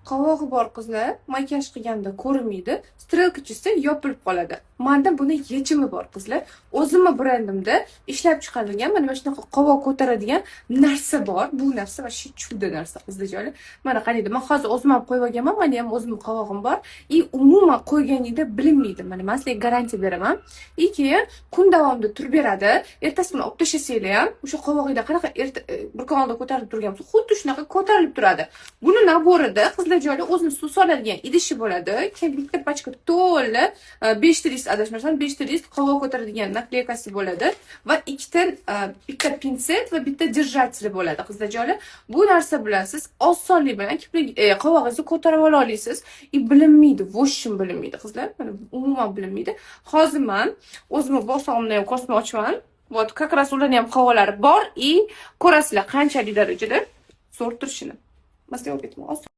Qovog'i bor qizlar makiyaj qilganda ko'rinmaydi, strelkachasi yopilib qoladi. Menda buni yechimi bor qizlar. O'zimning brendimda ishlab chiqarilgan mana shunaqa qovoq ko'taradigan narsa bor. Bu narsa va chuda narsa qizlar. Mana qaraydi, men hozir o'zim ham qo'yib olganman, mana ham o'zimning qovog'im bor. Umuman qo'yganingda bilinmaydi. Mana men sizlarga garantiya beraman. Keyin kun davomida turib beradi. Ertasi kuni olib tashlasanglar ham o'sha qovog'ingda qanaqa bir kun oldin ko'tarib turgan bo'lsa, xuddi shunaqa ko'tarilib turadi. Buni naborida qizlar joyda o'zini suv soladigan idishi bo'ladi. Keyin bitta pachka to'la 500 adashmasam 500 qovoq ko'taradigan nakleykasi bo'ladi va bitta pinset va bitta держатель bo'ladi qizlar joylar. Bu narsa bilan siz osonlik bilan qovog'ingizni ko'tarib ola olasiz. Bilinmaydi, voshim bilinmaydi qizlar. Mana umuman bilinmaydi. Hozir men o'zimning bosog'imni ham ko'rsatmoqchiman. Вот, как раз ularning ham qovoqlari bor, ko'rasizlar qanchalik darajada zo'r turishini. Mas'uliyat ketmoq.